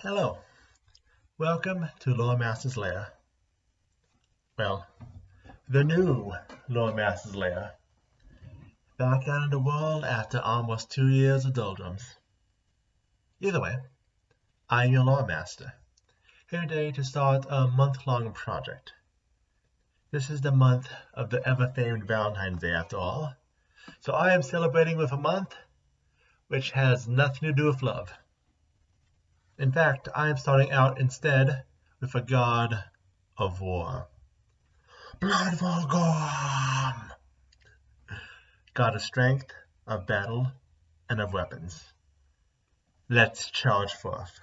Hello, welcome to Loremaster's Lair. Well, the new Loremaster's Lair. Back out in the world after almost 2 years of doldrums. Either way, I'm your Loremaster, here today to start a month-long project. This is the month of the ever-famed Valentine's Day after all, so I am celebrating with a month which has nothing to do with love. In fact, I am starting out instead with a god of war. Blood for Gorham! God of strength, of battle, and of weapons. Let's charge forth.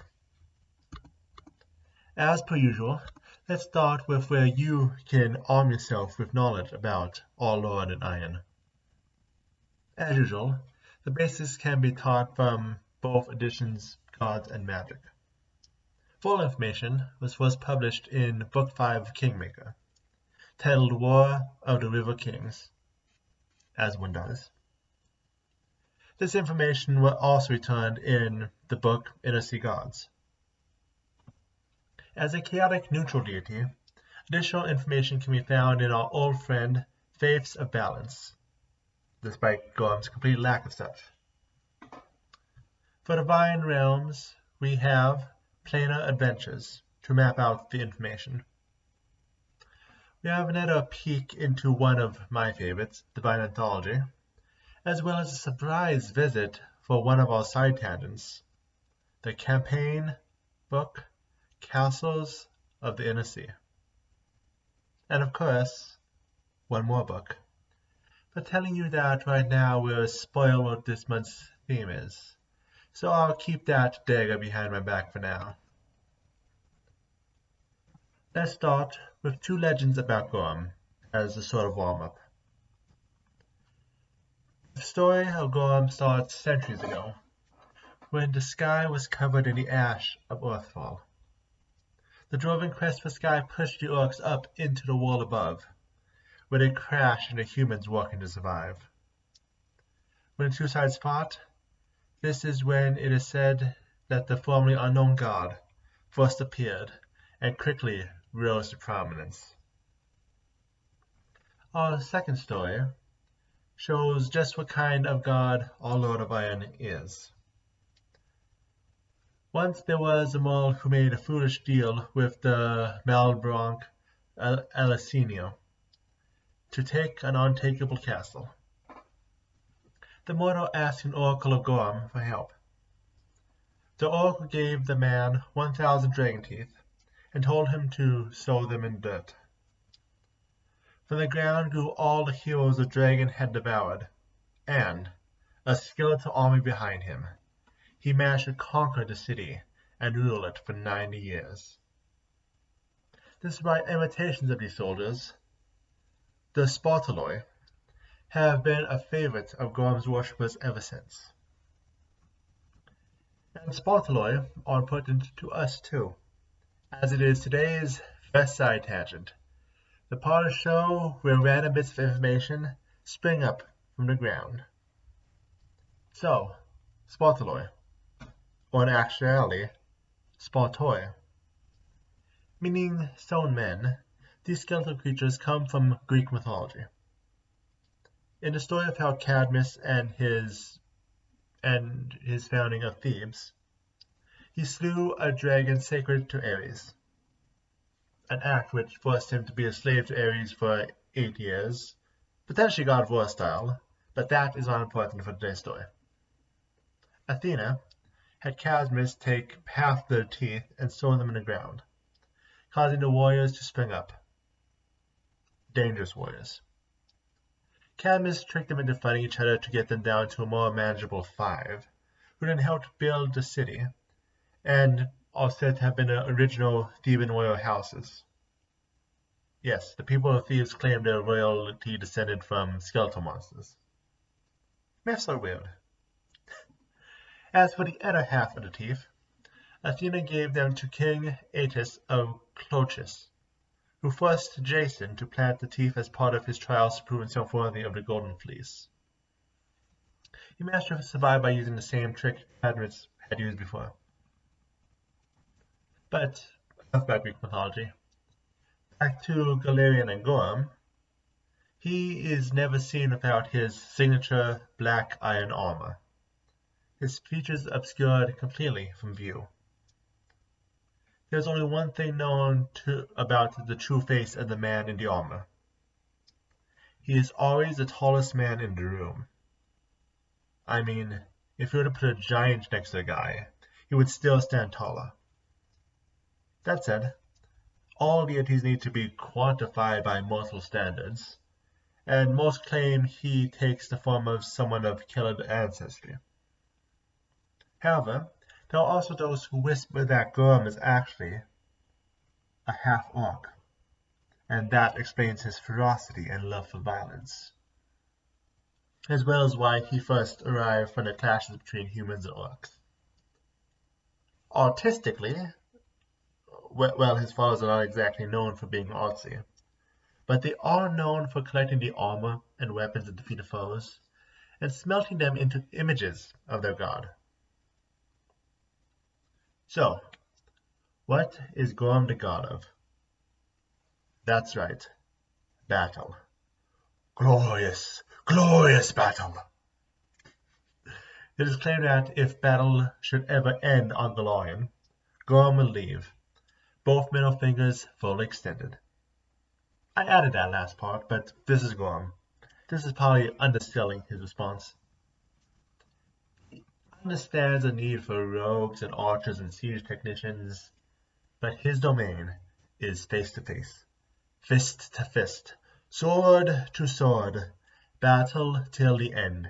As per usual, let's start with where you can arm yourself with knowledge about all Lord and Iron. As usual, the basics can be taught from both editions, Gods and Magic. Full information was first published in Book 5 of Kingmaker, titled War of the River Kings, as one does. This information was also returned in the book Inner Sea Gods. As a chaotic neutral deity, additional information can be found in our old friend Faiths of Balance, despite Gorham's complete lack of such. For Divine Realms, we have Planar Adventures to map out the information. We have another peek into one of my favorites, Divine Anthology, as well as a surprise visit for one of our side tangents, the campaign book, Castles of the Inner Sea. And of course, one more book. But telling you that right now will spoil what this month's theme is, so I'll keep that dagger behind my back for now. Let's start with two legends about Gorham as a sort of warm-up. The story of Gorham starts centuries ago, when the sky was covered in the ash of Earthfall. The dwarven quest for sky pushed the orcs up into the world above, where they crashed into humans working to survive. When the two sides fought, this is when it is said that the formerly unknown god first appeared and quickly rose to prominence. Our second story shows just what kind of god our Lord of Iron is. Once there was a mole who made a foolish deal with the Malbronk Alicenio to take an untakeable castle. The mortal asked an oracle of Gorum for help. The oracle gave the man 1,000 dragon teeth and told him to sow them in dirt. From the ground grew all the heroes the dragon had devoured, and, a skeletal army behind him, he managed to conquer the city and rule it for 90 years. Despite imitations of these soldiers, the Spartaloi have been a favorite of Gorham's worshippers ever since. And Spartaloi are important to us too, as it is today's first side tangent, the part of the show where random bits of information spring up from the ground. So, Spartaloi, or in actuality, Spartoi, meaning stone men, these skeletal creatures come from Greek mythology. In the story of how Cadmus and his founding of Thebes, he slew a dragon sacred to Ares, an act which forced him to be a slave to Ares for 8 years, potentially God of War style, but that is not important for today's story. Athena had Cadmus take half their teeth and sow them in the ground, causing the warriors to spring up. Dangerous warriors. Cadmus tricked them into fighting each other to get them down to a more manageable 5, who then helped build the city, and are said to have been the original Theban royal houses. Yes, the people of Thebes claim their royalty descended from skeletal monsters. Myths are weird. As for the other half of the teeth, Athena gave them to King Atys of Colchis, who forced Jason to plant the teeth as part of his trials to prove himself worthy of the Golden Fleece. He managed to survive by using the same trick Cadmus had used before. But enough about Greek mythology. Back to Golarion and Gorham. He is never seen without his signature black iron armor, his features obscured completely from view. There's only one thing known about the true face of the man in the armor. He is always the tallest man in the room. I mean, if you were to put a giant next to the guy, he would still stand taller. That said, all deities need to be quantified by mortal standards, and most claim he takes the form of someone of Celtic ancestry. However, there are also those who whisper that Gorum is actually a half-orc, and that explains his ferocity and love for violence, as well as why he first arrived from the clashes between humans and orcs. Artistically, well, his followers are not exactly known for being artsy, but they are known for collecting the armor and weapons of defeated foes, and smelting them into images of their god. So, what is Gorham the god of? That's right, battle. Glorious, glorious battle! It is claimed that if battle should ever end on Golarion, Gorham will leave, both middle fingers fully extended. I added that last part, but this is Gorham. This is probably underselling his response. He understands the need for rogues and archers and siege technicians, but his domain is face-to-face, fist-to-fist, sword to sword, battle till the end.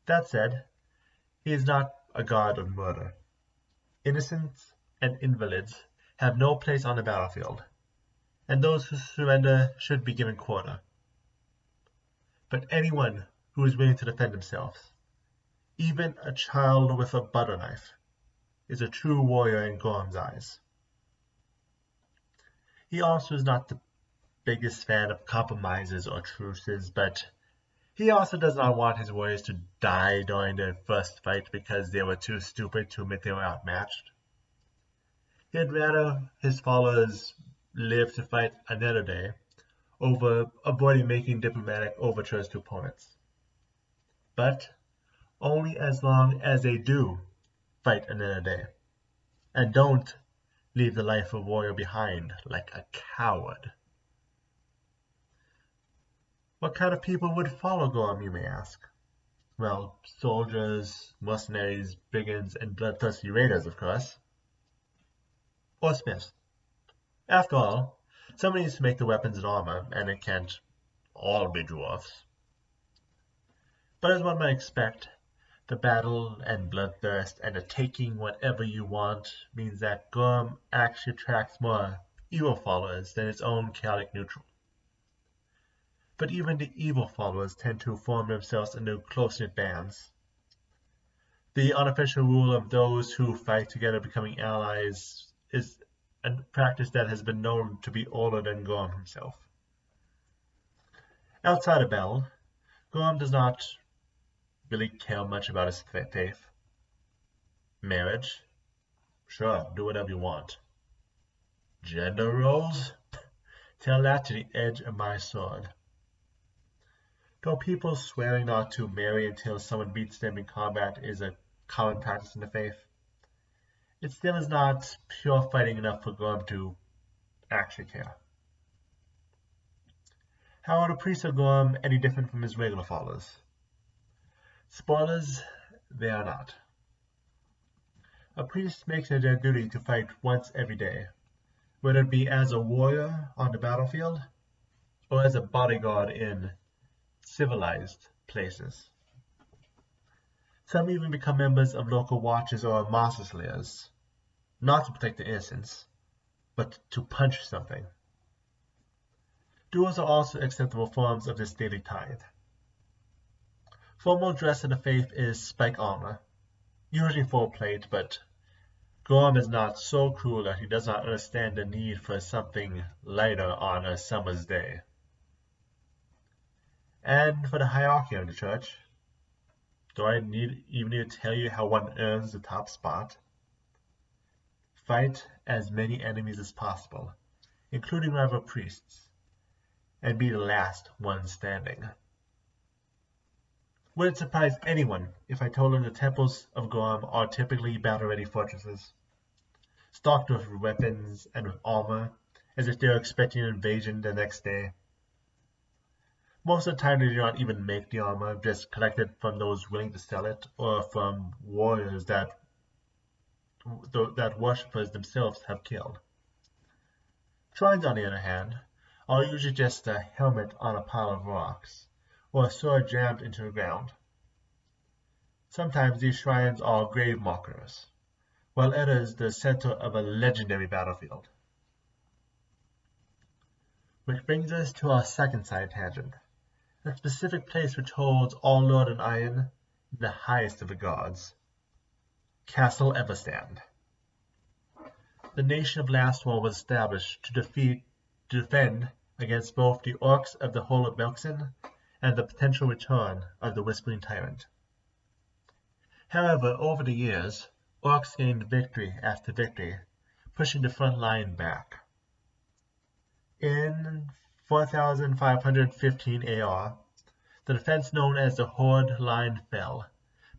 That said, he is not a god of murder. Innocents and invalids have no place on the battlefield, and those who surrender should be given quarter. But anyone who is willing to defend themselves, even a child with a butter knife, is a true warrior in Gorham's eyes. He also is not the biggest fan of compromises or truces, but he also does not want his warriors to die during their first fight because they were too stupid to admit they were outmatched. He'd rather his followers live to fight another day over avoiding making diplomatic overtures to opponents. But only as long as they do fight another day, and don't leave the life of a warrior behind like a coward. What kind of people would follow Gorham, you may ask? Well, soldiers, mercenaries, brigands, and bloodthirsty raiders, of course. Or smiths. After all, somebody needs to make the weapons and armor, and it can't all be dwarfs. But as one might expect, the battle and bloodthirst and the taking whatever you want means that Gorham actually attracts more evil followers than its own chaotic neutral. But even the evil followers tend to form themselves into close-knit bands. The unofficial rule of those who fight together becoming allies is a practice that has been known to be older than Gorham himself. Outside of battle, Gorham does not really care much about his faith. Marriage? Sure, do whatever you want. Gender roles? Tell that to the edge of my sword. Though people swearing not to marry until someone beats them in combat is a common practice in the faith, it still is not pure fighting enough for Gorham to actually care. How are the priests of Gorham any different from his regular followers? Spoilers, they are not. A priest makes it their duty to fight once every day, whether it be as a warrior on the battlefield or as a bodyguard in civilized places. Some even become members of local watches or monster slayers, not to protect the innocents, but to punch something. Duels are also acceptable forms of this daily tithe. Formal dress in the faith is spike armor, usually full plate, but Gorham is not so cruel that he does not understand the need for something lighter on a summer's day. And for the hierarchy of the church, do I even need to tell you how one earns the top spot? fight as many enemies as possible, including rival priests, and be the last one standing. Would it surprise anyone if I told them the temples of Gorham are typically battle-ready fortresses, stocked with weapons and with armor, as if they were expecting an invasion the next day? Most of the time they do not even make the armor, just collected from those willing to sell it, or from warriors that worshippers themselves have killed. Shrines, on the other hand, are usually just a helmet on a pile of rocks, or a sword jammed into the ground. Sometimes these shrines are grave markers, while others the center of a legendary battlefield. Which brings us to our second side tangent, a specific place which holds all Lord and Iron, the highest of the gods. Castle Everstand. The nation of Lastwall was established to defend against both the orcs of the Hole of Melkson and the potential return of the Whispering Tyrant. However, over the years, orcs gained victory after victory, pushing the front line back. In 4515 AR, the defense known as the Horde line fell,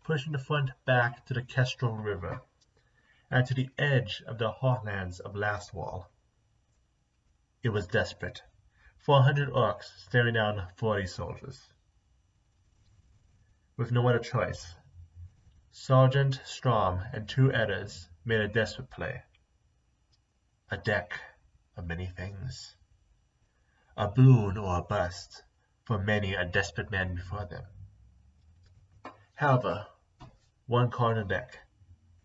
pushing the front back to the Kestrel River, and to the edge of the heartlands of Lastwall. It was desperate. 400 orcs staring down 40 soldiers. With no other choice, Sergeant Strom and 2 others made a desperate play. A deck of many things. A boon or a bust for many a desperate man before them. However, one card on deck,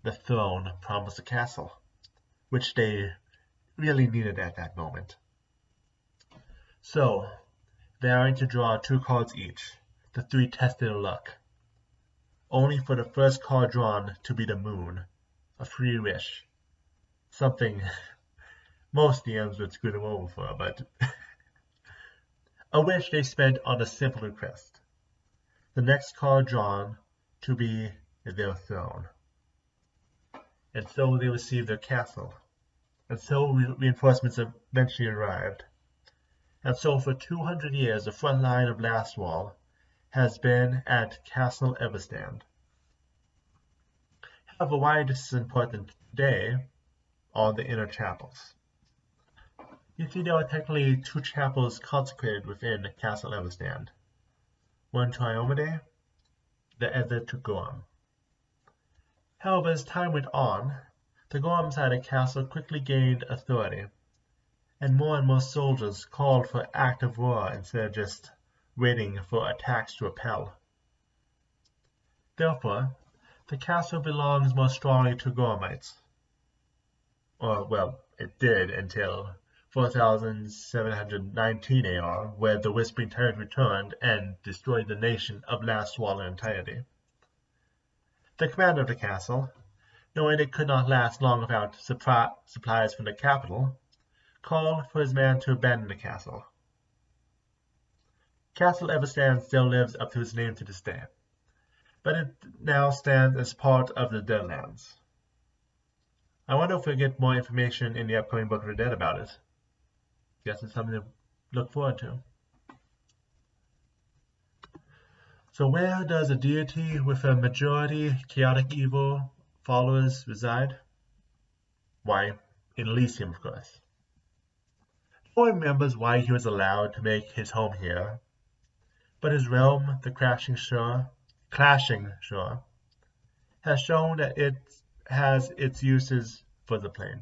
the throne, promised a castle, which they really needed at that moment. So, vowing to draw 2 cards each, the 3 tested their luck, only for the first card drawn to be the moon, a free wish. Something most DMs would screw them over for, but a wish they spent on a simple request. The next card drawn to be their throne. And so they received their castle. And so reinforcements eventually arrived. And so for 200 years the front line of Lastwall has been at Castle Everstand. However, why this is important today are the inner chapels. You see, there are technically 2 chapels consecrated within Castle Everstand. One to Iomade, the other to Gorum. However, as time went on, the Gorham side of the castle quickly gained authority, and more soldiers called for active war instead of just waiting for attacks to repel. Therefore, the castle belongs more strongly to Gorhamites. Or, well, it did until 4719 AR, where the Whispering Tyrant returned and destroyed the nation of Lastwall in entirety. The commander of the castle, knowing it could not last long without supplies from the capital, called for his men to abandon the castle. Castle Everstand still lives up to its name to this day, but it now stands as part of the Deadlands. I wonder if we'll get more information in the upcoming Book of the Dead about it. Guess it's something to look forward to. So where does a deity with a majority chaotic evil followers reside? Why, in Elysium, of course. No one remembers why he was allowed to make his home here, but his realm, the Clashing Shore, has shown that it has its uses for the plane.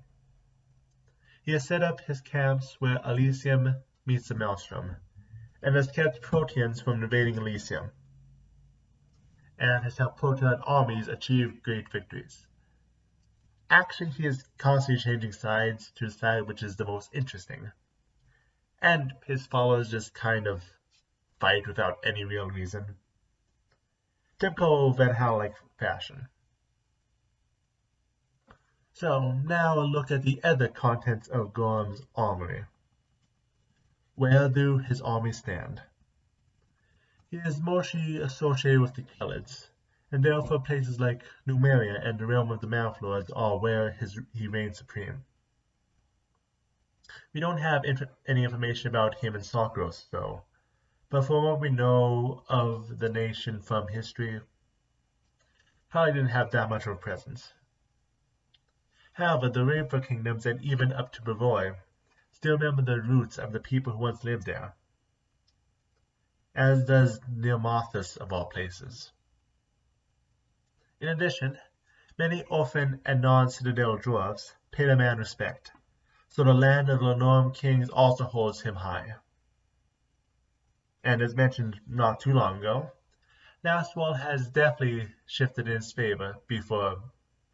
He has set up his camps where Elysium meets the Maelstrom, and has kept Proteans from invading Elysium, and has helped Protean armies achieve great victories. Actually, he is constantly changing sides to decide which is the most interesting, and his followers just kind of fight without any real reason. Typical Valhalla-like fashion. So now a look at the other contents of Gorham's armory. Where do his armies stand? He is mostly associated with the Khelids, and therefore places like Numeria and the realm of the Malflores are where he reigns supreme. We don't have any information about him in Sarkos, though, but from what we know of the nation from history, probably didn't have that much of a presence. However, the Rainbow Kingdoms and even up to Brevoy still remember the roots of the people who once lived there, as does Neomarthus of all places. In addition, many orphan and non-citadel dwarves pay the man respect, so the land of the Norm kings also holds him high. And as mentioned not too long ago, Lastwall has definitely shifted in his favor before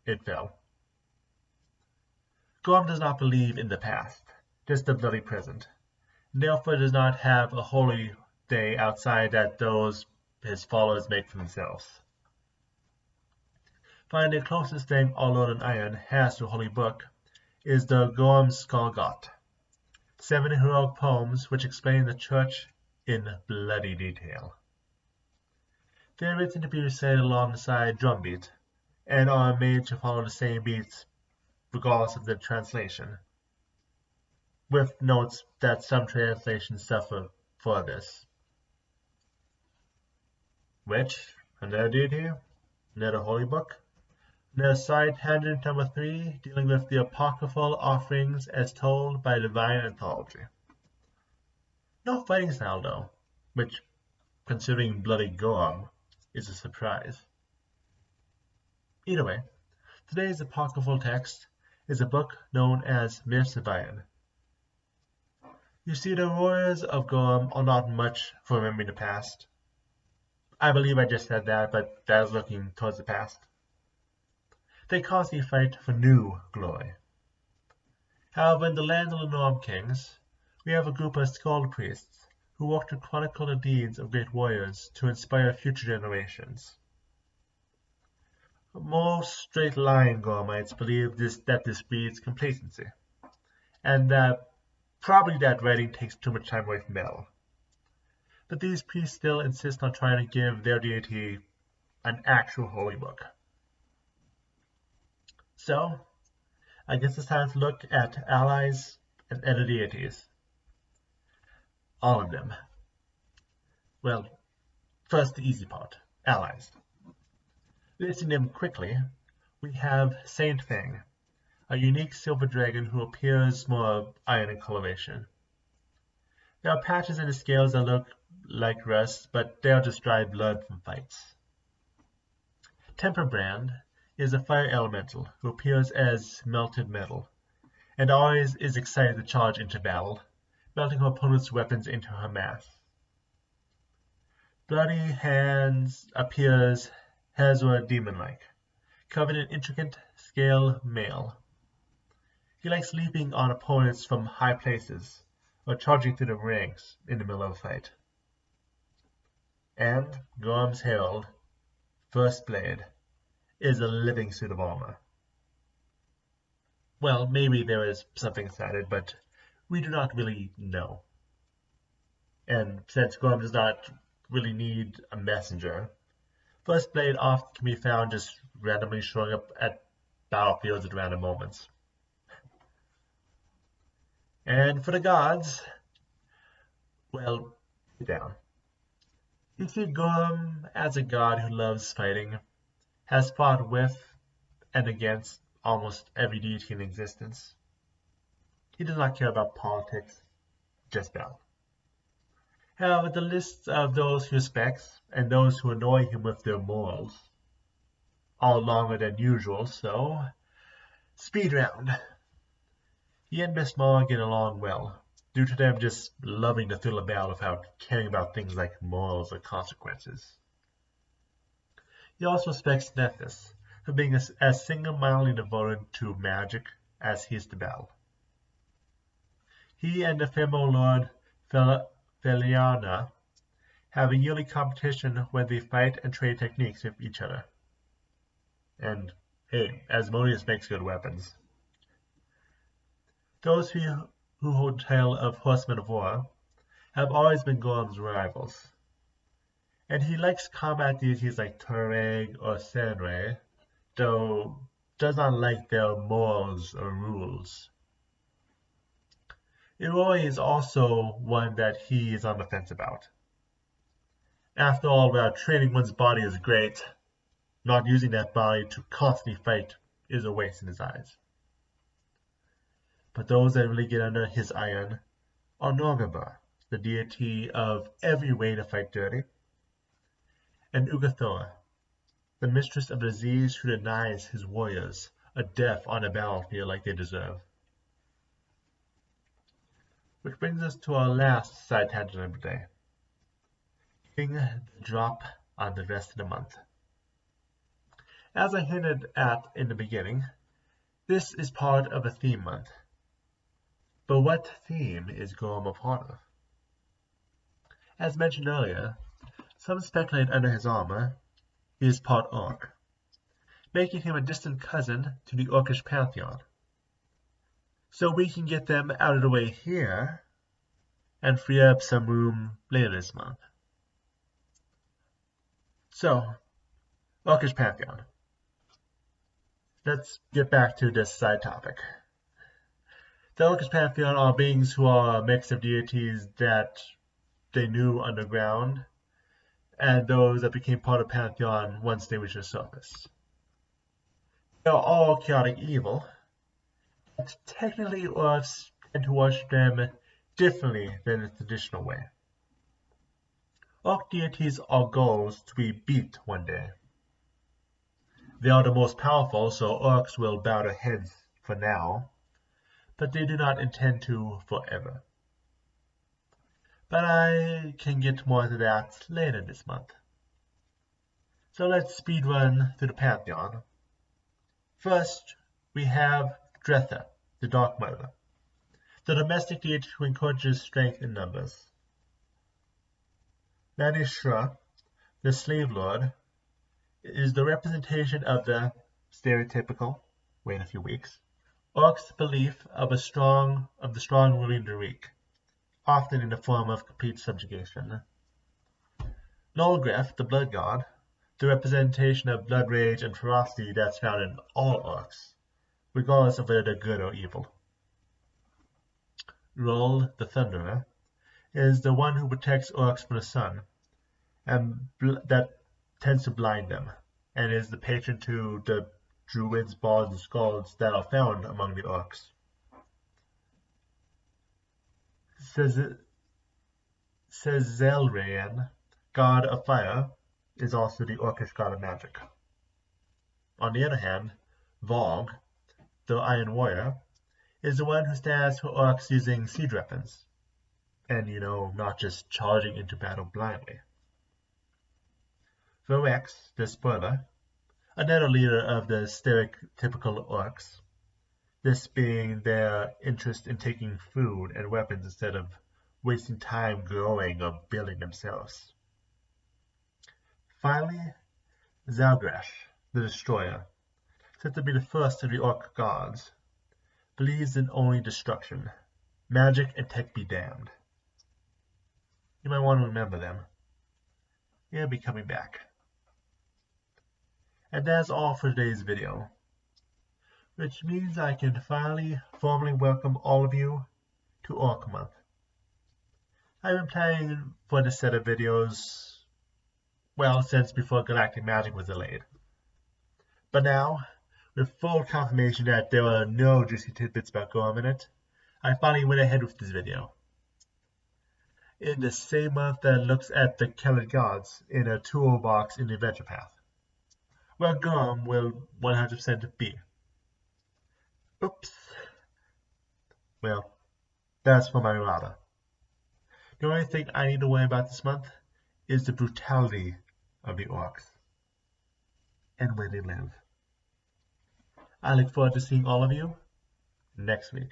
it fell. Gorham does not believe in the past, just the bloody present, and therefore does not have a holy day outside that those his followers make for themselves. Finally, the closest thing our Lord in Iron has to a holy book is the Gorham Skolgot, 7 heroic poems which explain the church in bloody detail. They are written to be recited alongside drumbeat, and are made to follow the same beats regardless of the translation, with notes that some translations suffer for this. Which, another deity, another holy book, another side tangent number 3, dealing with the apocryphal offerings as told by divine anthology. No fighting style though, which, considering bloody Gorham, is a surprise. Either way, today's apocryphal text is a book known as Myths of Iron. You see, the warriors of Gorham are not much for remembering the past. I believe I just said that, but that is looking towards the past. They constantly fight for new glory. However, in the land of the Norm Kings, we have a group of skull priests who work to chronicle the deeds of great warriors to inspire future generations. Most straight-line Gorhamites believe that this breeds complacency, and that probably that writing takes too much time away from battle. But these priests still insist on trying to give their deity an actual holy book. So, I guess it's time to look at allies and other deities. All of them. Well, first the easy part, allies. Listing them quickly, we have Saint Fang, a unique silver dragon who appears more iron in coloration. There are patches in the scales that look like rust, but they are just dried blood from fights. Temperbrand is a fire elemental who appears as melted metal, and always is excited to charge into battle, melting her opponent's weapons into her mass. Bloody Hands appears Hazor demon-like, covered in intricate scale mail. He likes leaping on opponents from high places, or charging through the ranks in the middle of a fight. And Gorham's Herald, First Blade, is a living suit of armor. Well, maybe there is something inside it, but we do not really know. And since Gorham does not really need a messenger, First Blade often can be found just randomly showing up at battlefields at random moments. And for the gods, well, sit down. You see, Gorham, as a god who loves fighting, has fought with and against almost every deity in existence. He does not care about politics, just battle. However, the list of those he respects and those who annoy him with their morals are longer than usual, so speed round. He and Miss Mara get along well, due to them just loving the thrill of battle without caring about things like morals or consequences. He also respects Nephis for being as single-mindedly devoted to magic as he is to battle. He and the ephemeral lord Feliana have a yearly competition where they fight and trade techniques with each other. And hey, Asmodeus makes good weapons. Those who hold tale of horsemen of war have always been Gorham's rivals, and he likes combat deities like Tureg or Senre, though does not like their morals or rules. Iroi is also one that he is on the fence about. After all, while training one's body is great, not using that body to constantly fight is a waste in his eyes. But those that really get under his iron are Norgaba, the deity of every way to fight dirty, and Ugathoa, the mistress of disease who denies his warriors a death on the battlefield like they deserve. Which brings us to our last side tangent of the day, getting the drop on the rest of the month. As I hinted at in the beginning, this is part of a theme month. But what theme is Gorham a part of? As mentioned earlier, some speculate under his armor he is part orc, making him a distant cousin to the orcish pantheon. So we can get them out of the way here and free up some room later this month. So, orcish pantheon. Let's get back to this side topic. The orcish pantheon are beings who are a mix of deities that they knew underground, and those that became part of pantheon once they reached the surface. They are all chaotic evil, but technically orcs tend to worship them differently than the traditional way. Orc deities are goals to be beat one day. They are the most powerful, so orcs will bow their heads for now, but they do not intend to forever. But I can get more into that later this month. So let's speedrun through the pantheon. First, we have Dretha, the Dark Mother, the domestic deity who encourages strength in numbers. Lanishra, the Slave Lord, is the representation of the stereotypical, wait a few weeks, orc's belief of the strong ruling the weak, often in the form of complete subjugation. Nolgreth, the Blood God, the representation of blood rage and ferocity that's found in all orcs, regardless of whether they're good or evil. Rol, the Thunderer, is the one who protects orcs from the sun, and that tends to blind them, and is the patron to the druids, bards, and skalds that are found among the orcs. Zelrayan, god of fire, is also the orcish god of magic. On the other hand, Varg, the Iron Warrior, is the one who stands for orcs using siege weapons, and not just charging into battle blindly. Vorex, the Spoiler, another leader of the stereotypical orcs, this being their interest in taking food and weapons instead of wasting time growing or building themselves. Finally, Zalgrash, the Destroyer, said to be the first of the orc gods, believes in only destruction, magic and tech be damned. You might want to remember them. They'll be coming back. And that's all for today's video, which means I can finally formally welcome all of you to Orc Month. I've been planning for this set of videos, since before Galactic Magic was delayed. But now, with full confirmation that there are no juicy tidbits about Gorham in it, I finally went ahead with this video. In the same month that looks at the Celtic gods in a toolbox in the adventure path, where Gorham will 100% be. Oops. Well, that's for my errata. The only thing I need to worry about this month is the brutality of the orcs and where they live. I look forward to seeing all of you next week.